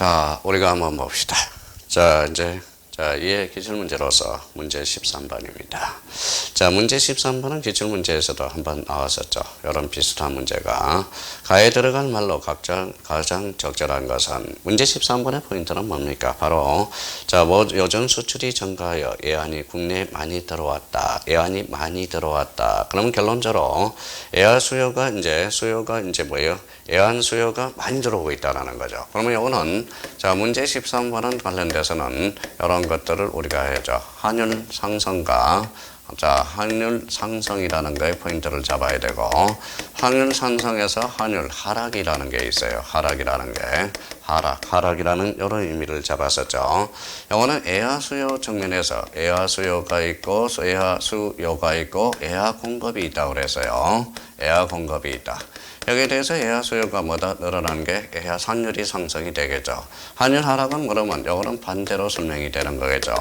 자, 우리가 한번 봅시다. 자, 이제 이해 기출문제로서 문제 13번입니다. 자, 문제 13번은 기출문제에서도 한번 나왔었죠. 이런 비슷한 문제가 가에 들어갈 말로 가장 적절한 것은 문제 13번의 포인트는 뭡니까? 바로 자, 요전 수출이 증가하여 애완이 국내에 많이 들어왔다. 애완이 많이 들어왔다. 그러면 결론적으로 애완 수요가 이제 뭐예요? 애완 수요가 많이 들어오고 있다는 거죠. 그러면 이거는 자, 문제 13번은 관련돼서는 이런 것들을 우리가 해야죠. 환율 상승과 자, 환율 상승이라는 거에 포인트를 잡아야 되고, 환율 상승에서 환율 하락이라는 게 있어요. 하락이라는 게 하락이라는 이런 의미를 잡았었죠. 이거는 애화 수요 측면에서 애화 수요가 있고 애화 공급이 있다고 그랬어요. 애화 공급이 있다. 여기에 대해서 애화 수요가 뭐다 늘어나는 게 애화 환율이 상승이 되겠죠. 환율 하락은 그러면 요거는 반대로 설명이 되는 거겠죠.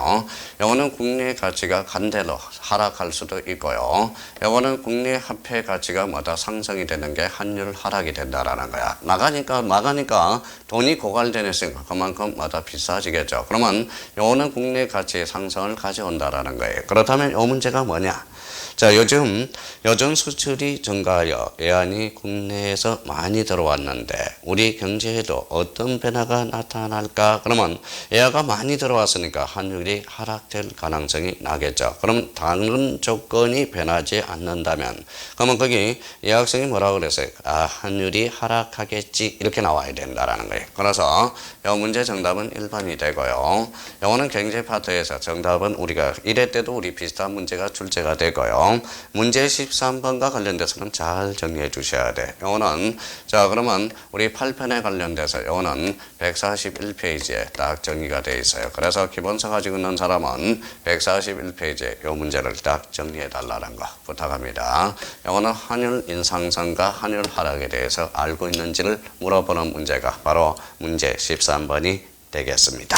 요거는 국내 가치가 반대로 하락할 수도 있고요. 요거는 국내 화폐 가치가 뭐다 상승이 되는 게 환율 하락이 된다라는 거야. 나가니까 돈이 고갈되니까 그만큼 뭐다 비싸지겠죠. 그러면 요거는 국내 가치 상승을 가져온다라는 거예요. 그렇다면 요 문제가 뭐냐? 자, 요즘 수출이 증가하여 애완이 국내에서 많이 들어왔는데 우리 경제에도 어떤 변화가 나타날까? 그러면 애화가 많이 들어왔으니까 환율이 하락될 가능성이 나겠죠. 그럼 다른 조건이 변하지 않는다면 그러면 거기 이 학생이 뭐라고 그랬어요? 환율이 하락하겠지 이렇게 나와야 된다라는 거예요. 그래서 이 문제 정답은 1번이 되고요. 이거는 경제 파트에서 정답은 우리가 1회 때도 우리 비슷한 문제가 출제가 되고요. 문제 13번과 관련돼서는 잘 정리해 주셔야 돼. 이거는 자, 그러면 우리 8편에 관련돼서 이거는 141페이지에 딱 정리가 되어 있어요. 그래서 기본서 가지고 있는 사람은 141페이지에 이 문제를 딱 정리해 달라는 거 부탁합니다. 이거는 환율 인상성과 환율 하락에 대해서 알고 있는지를 물어보는 문제가 바로 문제 13번이 되겠습니다.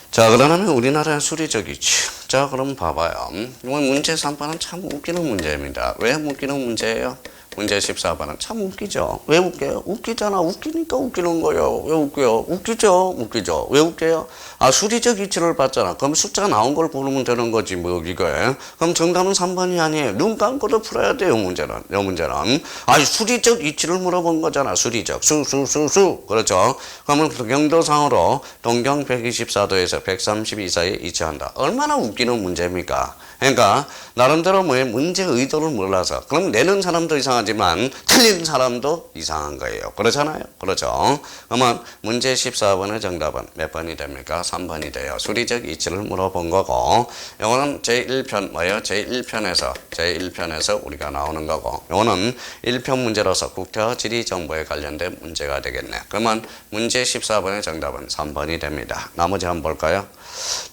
자, 그러면 우리나라의 수리적 이치. 자, 그럼 봐봐요. 이번 문제 3번은 참 웃기는 문제입니다. 왜 웃기는 문제예요? 문제 14번은 참 웃기죠. 왜 웃겨요? 웃기잖아. 웃기니까 웃기는 거예요. 왜 웃겨요? 웃기죠. 왜 웃겨요? 수리적 이치를 봤잖아. 그럼 숫자가 나온 걸 고르면 되는 거지, 뭐, 이거에. 그럼 정답은 3번이 아니에요. 눈 감고도 풀어야 돼요, 문제는. 수리적 이치를 물어본 거잖아. 수리적. 그렇죠. 그러면 경도상으로 동경 124도에서 132 사이에 이치한다. 얼마나 웃기는 문제입니까? 그러니까 나름대로 문제 의도를 몰라서 그럼 내는 사람도 이상하지만 틀린 사람도 이상한 거예요. 그렇잖아요. 그렇죠. 그러면 문제 14번의 정답은 몇 번이 됩니까? 3번이 돼요. 수리적 이치를 물어본 거고 이거는 제1편 뭐예요? 제1편에서 우리가 나오는 거고 이거는 1편 문제로서 국태와 지리 정보에 관련된 문제가 되겠네. 그러면 문제 14번의 정답은 3번이 됩니다. 나머지 한번 볼까요?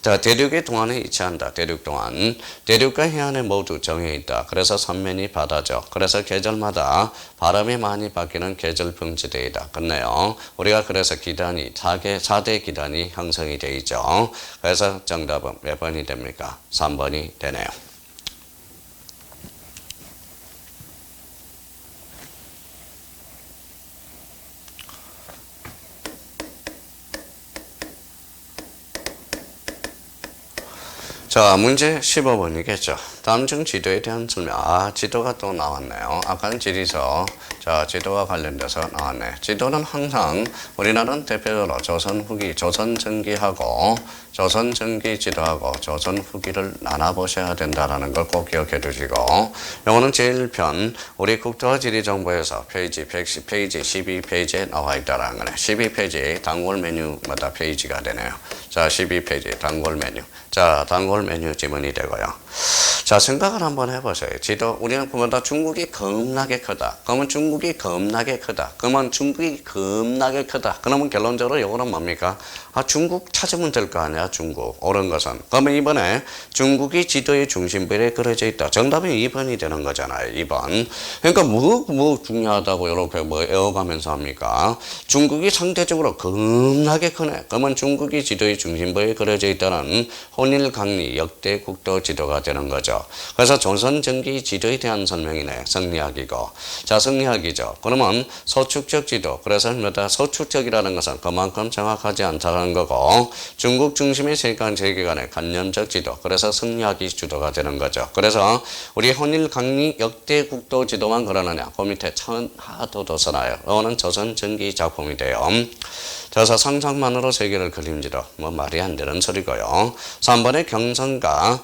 자, 대륙의 동안에 위치한다. 대륙 동안. 대륙과 해안에 모두 정해 있다. 그래서 삼면이 바다죠. 그래서 계절마다 바람이 많이 바뀌는 계절 평지대이다. 끝내요. 우리가 그래서 기단이 4대 기단이 형성이 되어 있죠. 그래서 정답은 몇 번이 됩니까? 3번이 되네요. 자, 문제 15번이겠죠. 다음 중 지도에 대한 설명. 지도가 또 나왔네요. 아까는 지리서. 자, 지도와 관련돼서 나왔네. 지도는 항상 우리나라는 대표적으로 조선 후기, 조선 전기하고 조선 전기 지도하고 조선 후기를 나눠보셔야 된다는 걸 꼭 기억해 두시고 이거는 제1편 우리 국토와 지리정보에서 페이지 12페이지에 나와 있다는 거네. 12페이지 단골 메뉴마다 페이지가 되네요. 자, 12페이지 단골 메뉴. 자, 단골 메뉴 지문이 되고요. 자, 생각을 한번 해보세요. 지도, 우리는 보다 중국이 겁나게 크다. 그러면 중국이 겁나게 크다. 그러면 중국이 겁나게 크다. 그러면 결론적으로 이거는 뭡니까? 중국 찾으면 될 거 아니야, 중국. 옳은 것은. 그러면 이번에 중국이 지도의 중심부에 그려져 있다. 정답이 2번이 되는 거잖아요, 2번. 그러니까 뭐 중요하다고 이렇게 에워가면서 합니까? 중국이 상대적으로 겁나게 크네. 그러면 중국이 지도의 중심부에 그려져 있다는 혼일강리 역대 국도 지도가 되는 거죠. 되겠죠. 그래서 조선 전기 지도에 대한 설명이네. 성리학이고. 자, 성리학이죠. 그러면 서축적 지도. 그래서 뭐다? 서축적이라는 것은 그만큼 정확하지 않다는 거고, 중국 중심의 세계관의 관념적 지도. 그래서 성리학이 주도가 되는 거죠. 그래서 우리 헌일 강리 역대 국도 지도만 그러느냐? 그 밑에 천하도도서나요. 이거는 조선 전기 작품이 돼요. 그래서 상상만으로 세계를 그림지도 뭐 말이 안 되는 소리고요. 3번의 경성과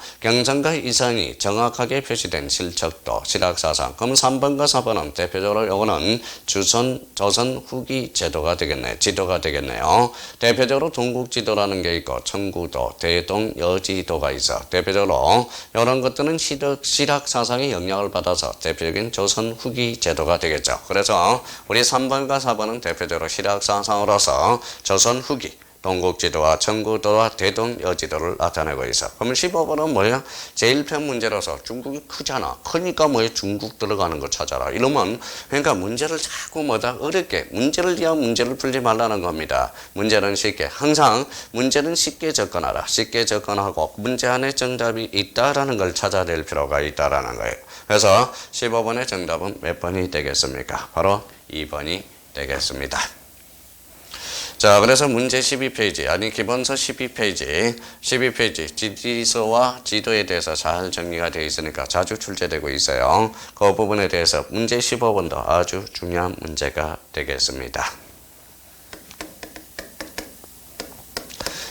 이상이 정확하게 표시된 실척도, 실학사상. 그럼 3번과 4번은 대표적으로 요거는 조선 후기 제도가 되겠네. 지도가 되겠네요. 대표적으로 동국지도라는 게 있고 청구도, 대동, 여지도가 있어. 대표적으로 이런 것들은 실학사상의 영향을 받아서 대표적인 조선 후기 제도가 되겠죠. 그래서 우리 3번과 4번은 대표적으로 실학사상으로서 조선 후기, 동국지도와 청구도와 대동, 여지도를 나타내고 있어. 그러면 15번은 뭐야? 제1편 문제로서 중국이 크잖아. 크니까 뭐야? 중국 들어가는 거 찾아라. 이러면 그러니까 문제를 자꾸 뭐다? 어렵게 문제를 위한 문제를 풀지 말라는 겁니다. 문제는 쉽게. 항상 문제는 쉽게 접근하라. 쉽게 접근하고 문제 안에 정답이 있다라는 걸 찾아낼 필요가 있다라는 거예요. 그래서 15번의 정답은 몇 번이 되겠습니까? 바로 2번이 되겠습니다. 자, 그래서 문제 12페이지, 아니 기본서 12페이지 지지서와 지도에 대해서 잘 정리가 되어 있으니까 자주 출제되고 있어요. 그 부분에 대해서 문제 15번도 아주 중요한 문제가 되겠습니다.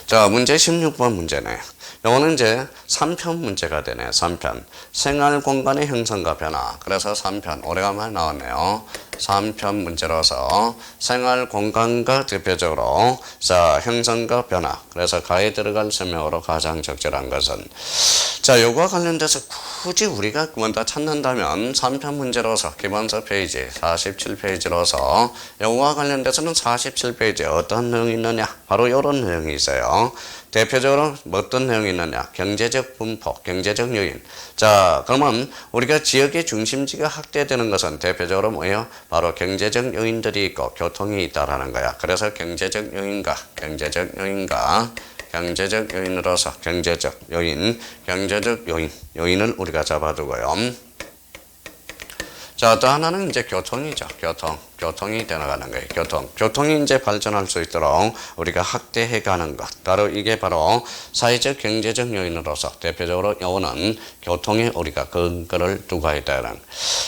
자, 문제 16번 문제네. 이거는 이제 3편 문제가 되네. 3편. 생활 공간의 형성과 변화. 그래서 3편. 오래간만에 나왔네요. 3편 문제로서 생활 공간과 대표적으로 자, 형성과 변화. 그래서 가에 들어갈 설명으로 가장 적절한 것은 자, 요거와 관련돼서 굳이 우리가 뭔가 찾는다면 3편 문제로서 기본서 페이지 47페이지로서 요거와 관련돼서는 47페이지에 어떤 내용이 있느냐? 바로 이런 내용이 있어요. 대표적으로 어떤 내용이 있느냐? 경제적 분포, 경제적 요인. 자, 그러면 우리가 지역의 중심지가 확대되는 것은 대표적으로 뭐예요? 바로 경제적 요인들이 있고 교통이 있다라는 거야. 그래서 경제적 요인과 경제적 요인으로서 경제적 요인을 우리가 잡아두고요. 자, 또 하나는 이제 교통이죠. 교통이 되어가는 거예요. 교통이 이제 발전할 수 있도록 우리가 확대해 가는 것. 이게 바로 사회적 경제적 요인으로서 대표적으로 요거는 교통에 우리가 근거를 두고 있다는.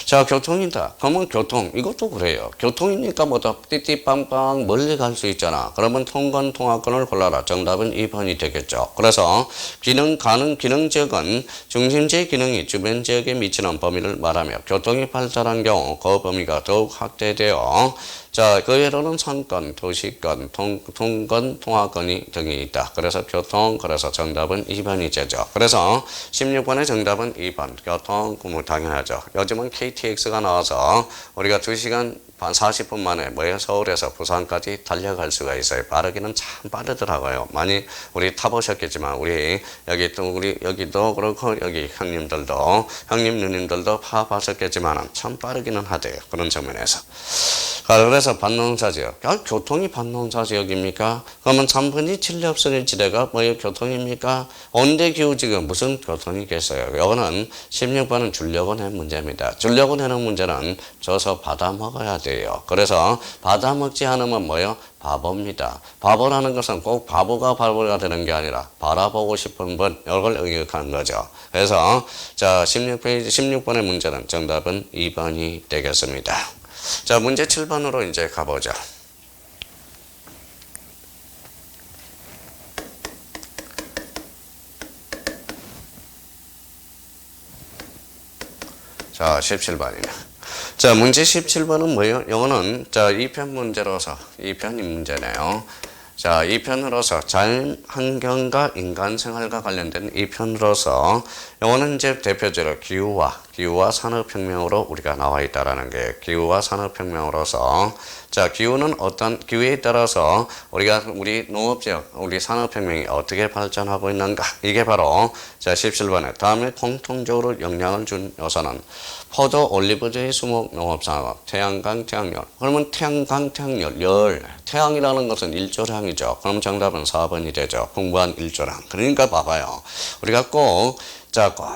자, 교통이다. 그러면 교통, 이것도 그래요. 교통이니까 뭐다 띠띠빵빵 멀리 갈 수 있잖아. 그러면 통건통학권을 골라라. 정답은 2번이 되겠죠. 그래서 기능 지역은 중심지의 기능이 주변 지역에 미치는 범위를 말하며 교통이 발달한 경우 그 범위가 더욱 확대되어 자, 그 예로는 상권, 도시권, 통건, 통화권이 등이 있다. 그래서 교통, 그래서 정답은 2번이 되죠. 그래서 16번의 정답은 2번. 교통, 뭐 당연하죠. 요즘은 KTX가 나와서 우리가 2시간 반 40분 만에 서울에서 부산까지 달려갈 수가 있어요. 빠르기는 참 빠르더라고요. 많이 우리 타보셨겠지만 여기도 그렇고 여기 형님 누님들도 파봤었겠지만 참 빠르기는 하대요. 그런 측면에서. 그래서 반농사지역. 교통이 반농사지역입니까? 그러면 3분이 진력선의 지대가 교통입니까? 온대기후지금 무슨 교통이겠어요? 이거는 16번은 주려고 낸 문제입니다. 주려고 내는 문제는 줘서 받아 먹어야 돼요. 그래서 받아 먹지 않으면 바보입니다. 바보라는 것은 꼭 바보가 되는 게 아니라 바라보고 싶은 분, 이걸 의역하는 거죠. 그래서 자, 16번의 문제는 정답은 2번이 되겠습니다. 자, 문제 7번으로 이제 가보죠. 자, 17번이네. 자, 문제 17번은 뭐예요? 이거는 자, 2편 문제로서 2편이 문제네요. 자, 2편으로서 자연 환경과 인간 생활과 관련된 2편으로서 이거는 이제 대표적으로 기후와 산업혁명으로 우리가 나와 있다라는 게 기후와 산업혁명으로서 자, 기후에 따라서 우리 농업지역, 우리 산업혁명이 어떻게 발전하고 있는가? 이게 바로 자, 17번에 다음에 공통적으로 영향을 준 요소는 포도, 올리브주의 수목, 농업산업, 태양광, 태양열. 그러면 태양광, 태양열, 태양이라는 것은 일조량이죠. 그럼 정답은 4번이 되죠. 풍부한 일조량. 그러니까 봐봐요. 우리가 꼭 자, 꼭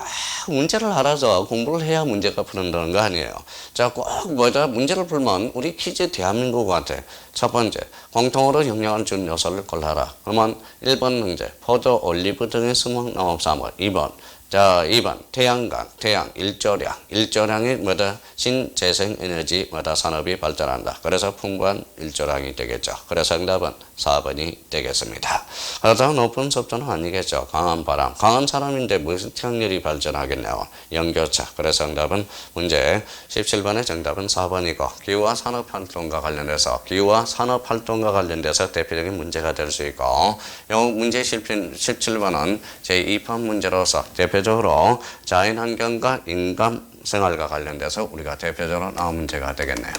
문제를 알아서 공부를 해야 문제가 풀린다는 거 아니에요. 자, 꼭 문제를 풀면 우리 퀴즈 대한민국한테 첫 번째, 공통으로 영향을 준 요소를 골라라. 그러면 1번 문제, 포도, 올리브 등의 수목 농업사물. 2번, 자, 2번, 태양광, 태양, 일조량이 신재생에너지 산업이 발전한다. 그래서 풍부한 일조량이 되겠죠. 그래서 정답은 4번이 되겠습니다. 그러다 높은 습도는 아니겠죠. 강한 바람, 강한 사람인데 무슨 태양열이 발전하겠냐고. 연교차. 그래서 정답은 문제 17번의 정답은 4번이고, 기후와 산업활동과 관련돼서 대표적인 문제가 될 수 있고, 문제 17번은 제2편 문제로서 대표적으로 자연환경과 인간 생활과 관련돼서 우리가 대표적으로 나온 문제가 되겠네요.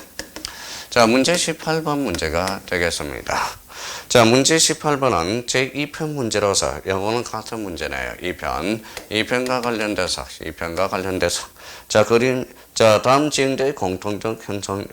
자, 문제 18번 문제가 되겠습니다. 자, 문제 18번은 제2편 문제로서 영어는 같은 문제네요. 2편과 관련돼서 자, 다음 지형들의 공통적 형성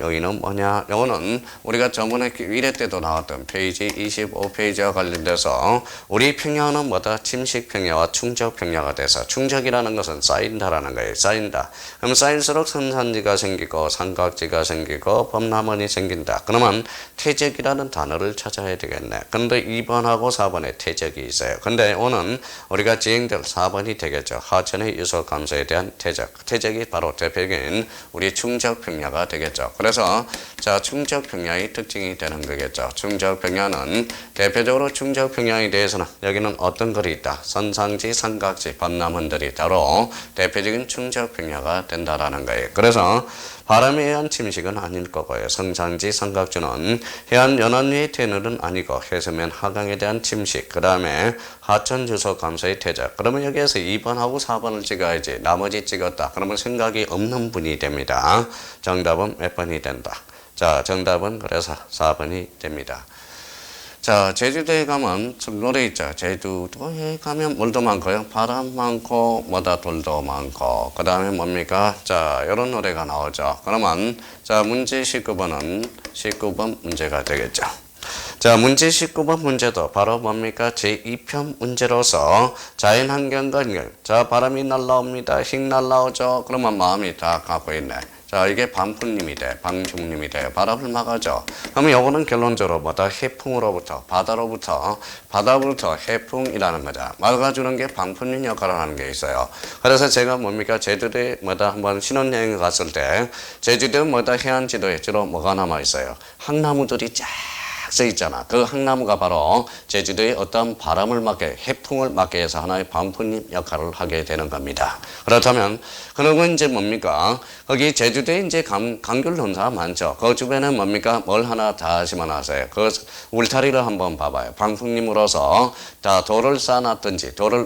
요인은 뭐냐? 이거는 우리가 저번에 1회 때도 나왔던 페이지 25페이지와 관련돼서 우리 평야는 침식 평야와 충적 평야가 돼서, 충적이라는 것은 쌓인다라는 거예요. 쌓인다. 그럼 쌓일수록 선산지가 생기고 삼각지가 생기고 범람원이 생긴다. 그러면 퇴적이라는 단어를 찾아야 되겠네. 근데 2번하고 4번에 퇴적이 있어요. 근데 오늘 우리가 지형들 4번이 되겠죠. 하천의 유속 감소에 대한 퇴적. 퇴적이 바로 대표적인 우리 충적 평야가 되겠죠. 그래서 자, 충적 평야의 특징이 되는 거겠죠. 충적 평야는 대표적으로 충적 평야에 대해서는 여기는 어떤 글이 있다. 선상지, 삼각지, 범람원들이 바로 대표적인 충적 평야가 된다라는 거예요. 그래서 바람에 의한 침식은 아닐 거고요. 선상지, 삼각주는 해안 연안 위의 퇴널은 아니고 해수면 하강에 대한 침식, 그 다음에 하천 주소 감소의 퇴적. 그러면 여기에서 2번하고 4번을 찍어야지. 나머지 찍었다. 그러면 생각이 없는 분이 됩니다. 정답은 몇 번이 된다. 자, 정답은 그래서 4번이 됩니다. 자, 제주도에 가면 노래 있죠. 제주도에 가면 물도 많고요. 바람 많고 돌도 많고, 그 다음에 뭡니까? 자, 이런 노래가 나오죠. 그러면 자, 문제 19번 문제가 되겠죠. 자, 문제 19번 문제도 바로 뭡니까? 제2편 문제로서 자연환경과 연결. 자, 바람이 날라옵니다. 휙 날라오죠. 그러면 마음이 다 갖고 있네. 자, 이게 방풍님이 돼. 방중님이 돼요. 바람을 막아줘. 그러면 요거는 결론적으로 해풍으로부터, 바다로부터 해풍이라는 거죠. 막아주는 게 방풍님 역할을 하는 게 있어요. 그래서 제가 뭡니까? 제주도에 한번 신혼여행을 갔을 때, 제주도 해안 지도에 주로 뭐가 남아있어요? 항나무들이 쫙 써 있잖아. 그 항나무가 바로 제주도의 어떤 바람을 막게, 해풍을 막게 해서 하나의 방풍님 역할을 하게 되는 겁니다. 그렇다면, 그러면 이제 뭡니까? 거기 제주도에 이제 감귤 논사가 많죠. 그 주변에 뭡니까? 뭘 하나 다 심어놨어요. 그 울타리를 한번 봐봐요. 방풍님으로서 자, 돌을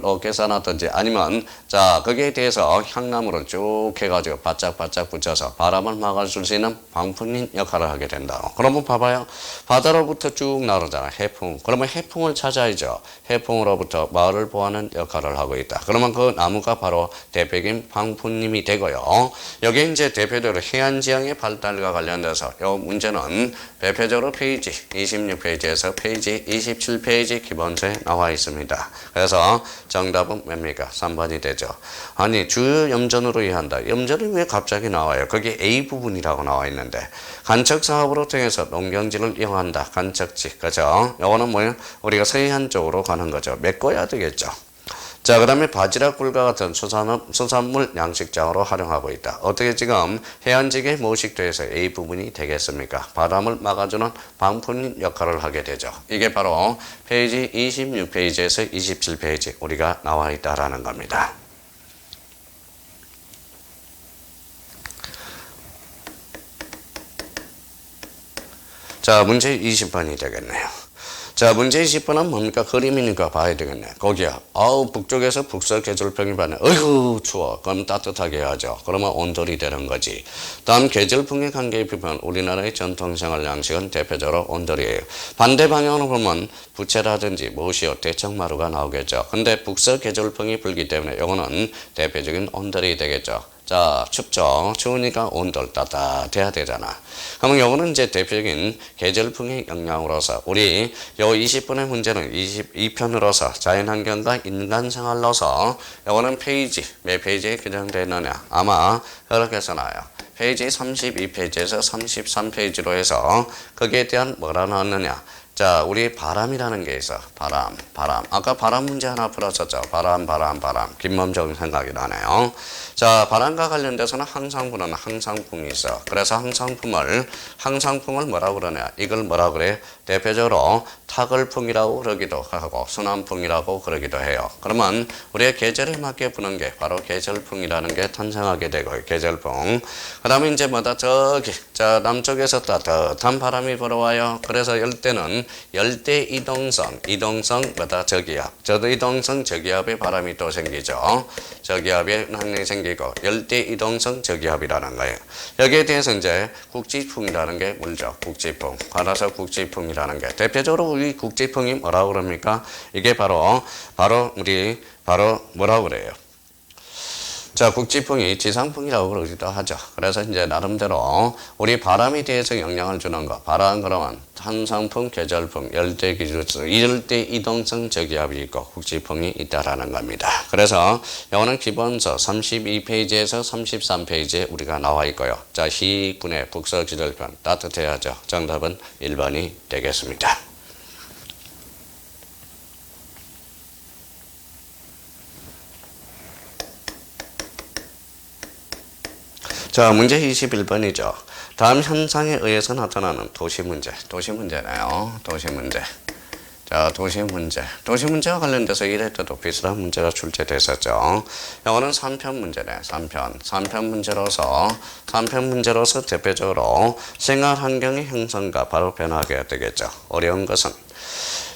높게 쌓아놨든지 아니면 자, 거기에 대해서 향나무를 쭉 해가지고 바짝바짝 붙여서 바람을 막아줄 수 있는 방풍님 역할을 하게 된다. 그러면 봐봐요. 바다로부터 쭉 나오잖아. 해풍. 그러면 해풍을 찾아야죠. 해풍으로부터 마을을 보호하는 역할을 하고 있다. 그러면 그 나무가 바로 대표적인 방풍님이 되고요. 여기 이제 대표적으로 해안지형의 발달과 관련돼서 이 문제는 대표적으로 페이지 26페이지에서 페이지 27페이지 기본서에 나와 있습니다. 그래서 정답은 뭡니까? 3번이 되죠. 아니, 주요 염전으로 이해한다. 염전이 왜 갑자기 나와요? 거기 A 부분이라고 나와 있는데, 간척 사업으로 통해서 농경지를 이용한다. 간척지. 그죠? 요거는 뭐예요? 우리가 서해안 쪽으로 가는 거죠. 메꿔야 되겠죠. 자, 그 다음에 바지락굴과 같은 수산물 양식장으로 활용하고 있다. 어떻게 지금 해안지역의 모식도에서 A 부분이 되겠습니까? 바람을 막아주는 방풍 역할을 하게 되죠. 이게 바로 페이지 26페이지에서 27페이지 우리가 나와 있다라는 겁니다. 자, 문제 20번이 되겠네요. 자, 문제 20번은 뭡니까? 그림이니까 봐야 되겠네. 거기야. 북쪽에서 북서 계절풍이 받네. 어휴, 추워. 그럼 따뜻하게 해야죠. 그러면 온돌이 되는 거지. 다음 계절풍의 관계에 비판 우리나라의 전통생활 양식은 대표적으로 온돌이에요. 반대 방향으로 보면 부채라든지 모시오, 대청마루가 나오겠죠. 근데 북서 계절풍이 불기 때문에 이거는 대표적인 온돌이 되겠죠. 자, 춥죠. 추우니까 온돌 따뜻해야 되잖아. 그러면 요거는 이제 대표적인 계절풍의 영향으로서 우리 요 20분의 문제는 22편으로서 자연환경과 인간생활로서 요거는 페이지 몇 페이지에 규정되어 있느냐 아마 이렇게 써놔요. 페이지 32페이지에서 33페이지로 해서 거기에 대한 뭐라 나왔느냐. 자, 우리 바람이라는 게 있어. 바람. 아까 바람 문제 하나 풀었었죠. 바람. 김범정 생각이 나네요. 자, 바람과 관련돼서는 항상부는 항상풍이 있어. 그래서 항상풍을 뭐라고 그러냐. 이걸 뭐라고 그래? 대표적으로 타글풍이라고 그러기도 하고 순환풍이라고 그러기도 해요. 그러면 우리의 계절에 맞게 부는 게 바로 계절풍이라는 게 탄생하게 되고 계절풍. 그 다음에 이제 뭐다 저기 자 남쪽에서 따뜻한 바람이 불어와요. 그래서 열대는 열대 이동성 뭐다 저기압 이동성 저기압의 바람이 또 생기죠. 저기압의 현상이 생기고 열대 이동성 저기압이라는 거예요. 여기에 대해서 이제 국지풍이라는 게 물죠. 국지풍. 따라서 국지풍이라는 게 대표적으로 우리 국지풍이 뭐라고 그럽니까? 이게 바로 뭐라고 그래요? 자, 국지풍이 지상풍이라고 그러기도 하죠. 그래서 이제 나름대로 우리 바람에 대해서 영향을 주는 거. 바람 그러면 한상풍, 계절풍, 열대 기준성, 열대 이동성 저기압이 있고 국지풍이 있다라는 겁니다. 그래서 이거는 기본서 32페이지에서 33페이지에 우리가 나와 있고요. 자, 시군의 북서 기절편 따뜻해야죠. 정답은 1번이 되겠습니다. 자, 문제 21번이죠. 다음 현상에 의해서 나타나는 도시 문제네요. 자, 도시 문제와 관련돼서 1회 때도 비슷한 문제가 출제됐었죠. 이거는 3편 문제네. 3편 문제로서 대표적으로 생활 환경의 형성과 바로 변화하게 되겠죠. 어려운 것은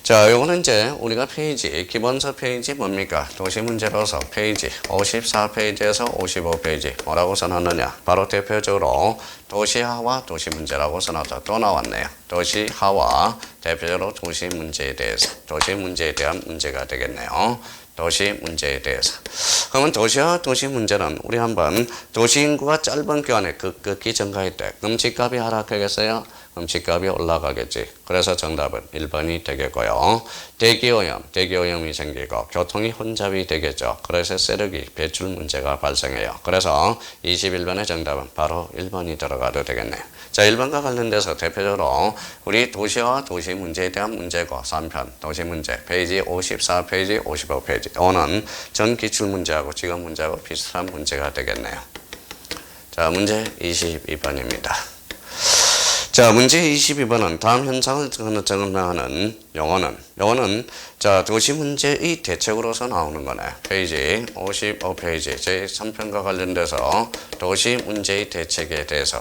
자, 요거는 이제 우리가 페이지, 기본서 페이지 뭡니까? 도시 문제로서 페이지 54페이지에서 55페이지 뭐라고 써놨느냐? 바로 대표적으로 도시화와 도시 문제라고 써놨다. 또 나왔네요. 도시화와 대표적으로 도시 문제에 대한 문제가 되겠네요. 도시 문제에 대해서. 그러면 도시와 도시 문제는 우리 한번 도시 인구가 짧은 기간에 급격히 증가했대. 그럼 집값이 하락하겠어요? 그럼 집값이 올라가겠지. 그래서 정답은 1번이 되겠고요. 대기오염이 생기고 교통이 혼잡이 되겠죠. 그래서 쓰레기 배출 문제가 발생해요. 그래서 21번의 정답은 바로 1번이 들어가도 되겠네요. 자, 1번과 관련돼서 대표적으로 우리 도시와 도시 문제에 대한 문제고 3편 도시 문제 페이지 54페이지 55페이지 오는 전 기출 문제하고 지금 문제하고 비슷한 문제가 되겠네요. 자, 문제 22번입니다. 자, 문제 22번은 다음 현상을 증명하는 용어는 자, 도시 문제의 대책으로서 나오는 거네. 페이지 55페이지 제3편과 관련돼서 도시 문제의 대책에 대해서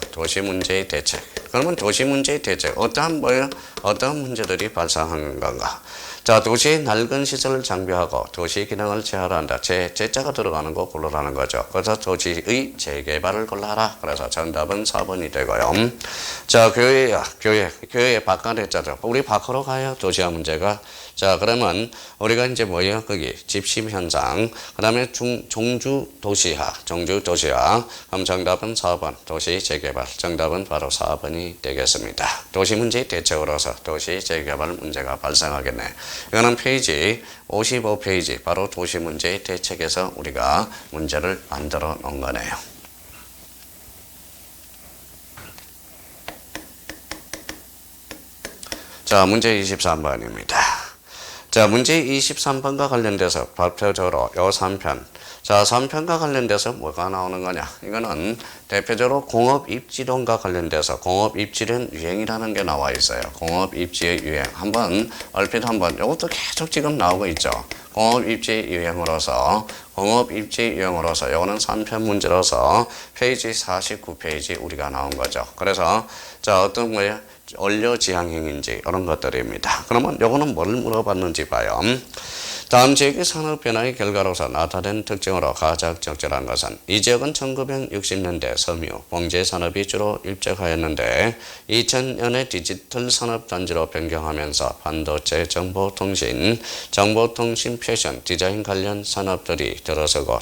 그러면 도시 문제의 대책 어떠한 문제들이 발생하는 건가? 자, 도시의 낡은 시설을 장비하고 도시 기능을 재활한다. 재자가 들어가는 거 고르라는 거죠. 그래서 도시의 재개발을 골라라. 그래서 정답은 4번이 되고요. 자, 교회 바깥에 자죠. 우리 밖으로 가요. 도시화 문제가. 자, 그러면 우리가 이제 뭐예요? 거기 집심 현상. 그다음에 종주 도시화. 그럼 정답은 4번. 도시 재개발. 정답은 바로 4번이 되겠습니다. 도시 문제의 대책으로서 도시 재개발 문제가 발생하겠네. 이거는 페이지 55페이지 바로 도시 문제의 대책에서 우리가 문제를 만들어 놓은 거네요. 자, 문제 23번입니다. 자, 문제 23번과 관련돼서 발표적으로 요 3편. 자, 3편과 관련돼서 뭐가 나오는 거냐? 이거는 대표적으로 공업입지론과 관련돼서 공업입지론 유행이라는 게 나와 있어요. 공업입지의 유행. 얼핏 한번, 이것도 계속 지금 나오고 있죠. 공업입지 유형으로서 이거는 3편 문제로서 페이지 49페이지 우리가 나온 거죠. 그래서 자, 어떤 거예요? 원료지향형인지 이런 것들입니다. 그러면 요거는 뭘 물어봤는지 봐요. 다음 지역의 산업 변화의 결과로서 나타낸 특징으로 가장 적절한 것은 이 지역은 1960년대 섬유, 봉제 산업이 주로 입적하였는데 2000년에 디지털 산업 단지로 변경하면서 반도체, 정보통신, 패션, 디자인 관련 산업들이 들어서고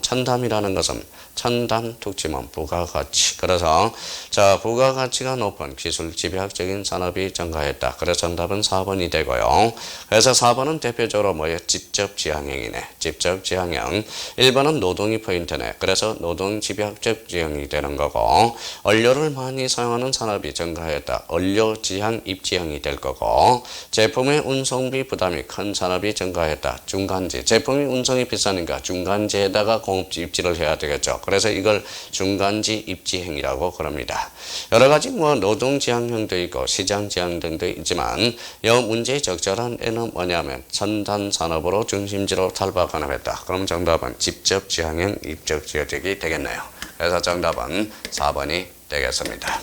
찬담이라는 것은 첨단 특징은 부가가치. 그래서 자, 부가가치가 높은 기술 집약적인 산업이 증가했다. 그래서 정답은 4번이 되고요. 그래서 4번은 대표적으로 뭐예요? 직접 지향형이네. 직접 지향형. 1번은 노동이 포인트네. 그래서 노동 집약적 지향이 되는 거고, 원료를 많이 사용하는 산업이 증가했다. 원료 지향 입지형이 될 거고, 제품의 운송비 부담이 큰 산업이 증가했다. 중간지. 제품이 운송이 비싸니까 중간지에다가 공업 입지를 해야 되겠죠. 그래서 이걸 중간지 입지행이라고 그럽니다. 여러 가지 뭐 노동 지향형도 있고 시장 지향형도 있지만 이 문제의 적절한 애는 뭐냐면 첨단 산업으로 중심지로 탈바꿈했다. 그럼 정답은 직접 지향형 입적 지어적이 되겠네요. 그래서 정답은 4번이 되겠습니다.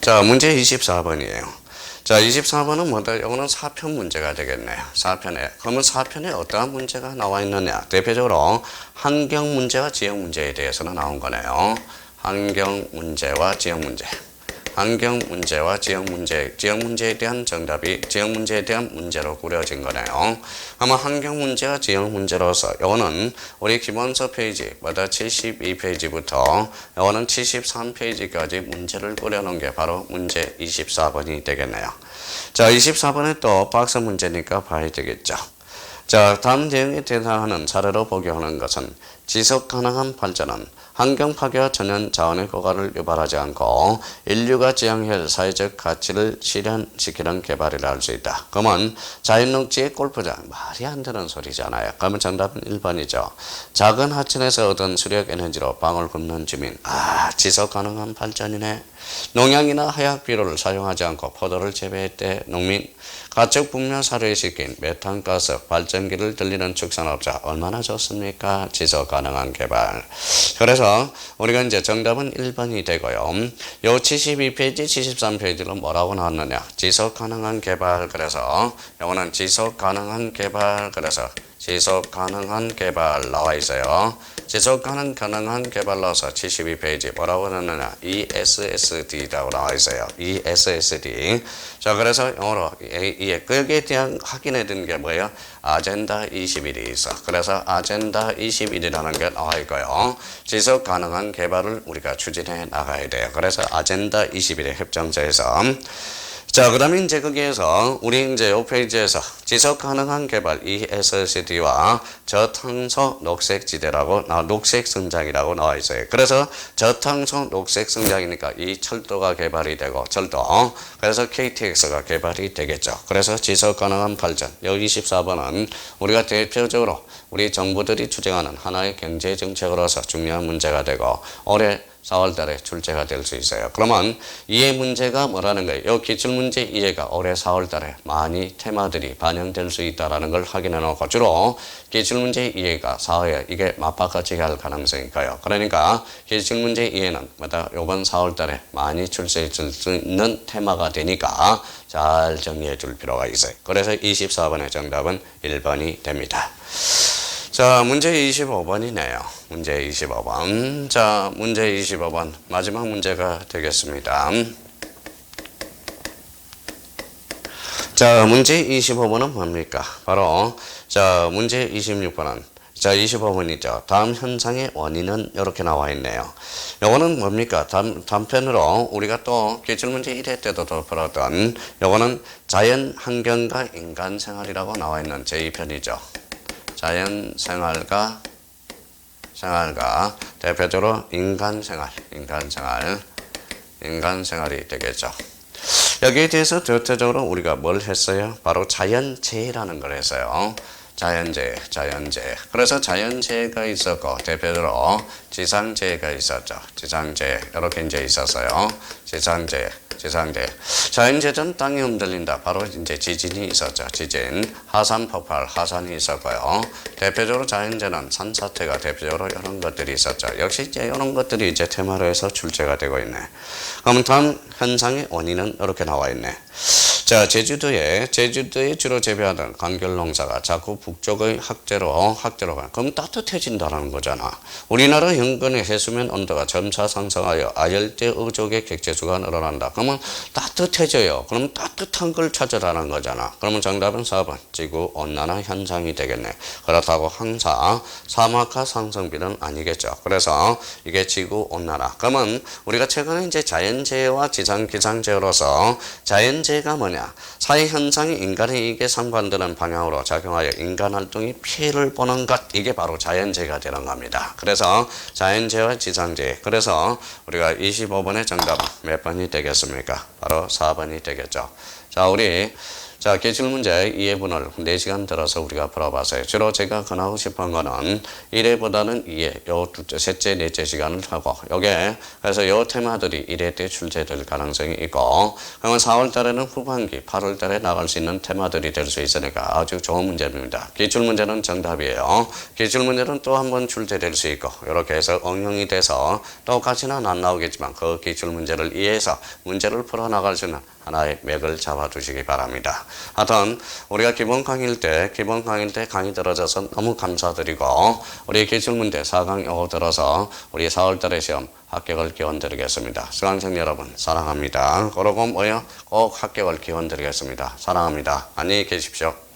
자, 문제 24번이에요. 자, 24번은 뭐다? 이거는 4편 문제가 되겠네요. 4편에. 그러면 4편에 어떠한 문제가 나와 있느냐? 대표적으로 환경 문제와 지역 문제에 대해서는 나온 거네요. 환경 문제와 지역 문제. 환경 문제와 지역 문제에 대한 정답이 지역 문제에 대한 문제로 꾸려진 거네요. 아마 환경 문제와 지역 문제로서 이거는 우리 기본서 페이지 마다 72페이지부터 이거는 73페이지까지 문제를 꾸려놓은 게 바로 문제 24번이 되겠네요. 자, 24번에 또 박스 문제니까 봐야 되겠죠. 자, 다음 내용에 대상하는 사례로 복용하는 것은 지속 가능한 발전은 환경 파괴와 천연 자원의 고갈을 유발하지 않고 인류가 지향할 사회적 가치를 실현시키는 개발이라 할 수 있다. 그러면 자연녹지의 골프장, 말이 안 되는 소리잖아요. 그러면 정답은 1번이죠. 작은 하천에서 얻은 수력 에너지로 방을 굽는 주민. 지속 가능한 발전이네. 농약이나 화학 비료를 사용하지 않고 포도를 재배했대. 농민. 가축 분뇨 사료시킨 메탄가스 발전기를 들리는 축산업자. 얼마나 좋습니까? 지속 가능한 개발. 그래서 우리가 이제 정답은 1번이 되고요. 요 72페이지, 73페이지로 뭐라고 나왔느냐? 지속 가능한 개발. 그래서 요거는 지속 가능한 개발. 그래서 지속 가능한 개발 나와 있어요. 지속 가능한 개발 나와서 72페이지 뭐라고 나왔느냐? ESSD라고 나와 있어요. ESSD. 자, 그래서 영어로 거기에 대한 확인해 둔 게 뭐예요? 아젠다 21이 있어. 그래서 아젠다 21이라는 게 나와 있고요. 지속 가능한 개발을 우리가 추진해 나가야 돼요. 그래서 아젠다 21의 협정서에서 자, 그러면 이제 거기에서 우리 이제 이 페이지에서 지속 가능한 개발 ESSD와 저탄소 녹색 지대라고 녹색 성장이라고 나와 있어요. 그래서 저탄소 녹색 성장이니까 이 철도가 개발이 되고 철도. 그래서 KTX가 개발이 되겠죠. 그래서 지속 가능한 발전. 여기 24번은 우리가 대표적으로 우리 정부들이 추진하는 하나의 경제 정책으로서 중요한 문제가 되고 올해 4월 달에 출제가 될 수 있어요. 그러면 이해 문제가 뭐라는 거예요? 이 기출문제 이해가 올해 4월 달에 많이 테마들이 반영될 수 있다는 걸 확인해 놓고 주로 기출문제 이해가 4회 이게 맞바꿔지게 할 가능성이 커요. 그러니까 기출문제 이해는 이번 4월 달에 많이 출제될 수 있는 테마가 되니까 잘 정리해 줄 필요가 있어요. 그래서 24번의 정답은 1번이 됩니다. 자, 문제 25번이네요. 문제 25번. 자, 문제 25번. 마지막 문제가 되겠습니다. 자, 문제 25번은 뭡니까? 바로, 자, 문제 26번은, 자, 25번이죠. 다음 현상의 원인은 이렇게 나와 있네요. 요거는 뭡니까? 단편으로 우리가 또 기출문제 1회 때도 풀었던 요거는 자연 환경과 인간 생활이라고 나와 있는 제2편이죠. 자연 생활과 대표적으로 인간 생활이 되겠죠. 여기에 대해서 대표적으로 우리가 뭘 했어요? 바로 자연재해라는 걸 했어요. 자연재해. 그래서 자연재해가 있었고 대표적으로 지상재해가 있었죠. 지상재해 이렇게 이제 있었어요. 지상재해. 자연재해는 땅이 흔들린다. 바로 이제 지진이 있었죠. 지진, 하산 폭발, 하산이 있었고요. 대표적으로 자연재해는 산사태가 대표적으로 이런 것들이 있었죠. 역시 이제 이런 것들이 이제 테마로 해서 출제가 되고 있네. 그럼 다음 현상의 원인은 이렇게 나와 있네. 자, 제주도에 주로 재배하던 감귤농사가 자꾸 북쪽의 학대로 가. 그럼 따뜻해진다는 거잖아. 우리나라 인근의 해수면 온도가 점차 상승하여 아열대 어족의 객체수가 늘어난다. 그러면 따뜻해져요. 그럼 따뜻한 걸 찾으라는 거잖아. 그러면 정답은 4번 지구 온난화 현상이 되겠네. 그렇다고 항상 사막화 상승비는 아니겠죠. 그래서 이게 지구 온난화. 그러면 우리가 최근에 이제 자연재해와 기상재해로서 자연재해가 뭐냐? 사회 현상이 인간의 이익에 상반되는 방향으로 작용하여 인간 활동이 피해를 보는 것, 이게 바로 자연재해가 되는 겁니다. 그래서 자연재해와 지상재해. 그래서 우리가 25번의 정답은 몇 번이 되겠습니까? 바로 4번이 되겠죠. 자, 기출문제 2회분을 4시간 들어서 우리가 풀어봤어요. 주로 제가 권하고 싶은 거는 1회보다는 2회, 셋째, 넷째 시간을 하고, 그래서 요 테마들이 1회 때 출제될 가능성이 있고, 그러면 4월 달에는 후반기, 8월 달에 나갈 수 있는 테마들이 될 수 있으니까 아주 좋은 문제입니다. 기출문제는 정답이에요. 기출문제는 또 한 번 출제될 수 있고, 이렇게 해서 응용이 돼서 똑같이는 안 나오겠지만, 그 기출문제를 이해해서 문제를 풀어나갈 수 있는 하나의 맥을 잡아두시기 바랍니다. 하여튼 우리가 기본 강의일 때 강의 들어줘서 너무 감사드리고, 우리 기출문제 4강 요거 들어서 우리 4월달에 시험 합격을 기원드리겠습니다. 수강생 여러분 사랑합니다. 그러고 꼭 합격을 기원드리겠습니다. 사랑합니다. 안녕히 계십시오.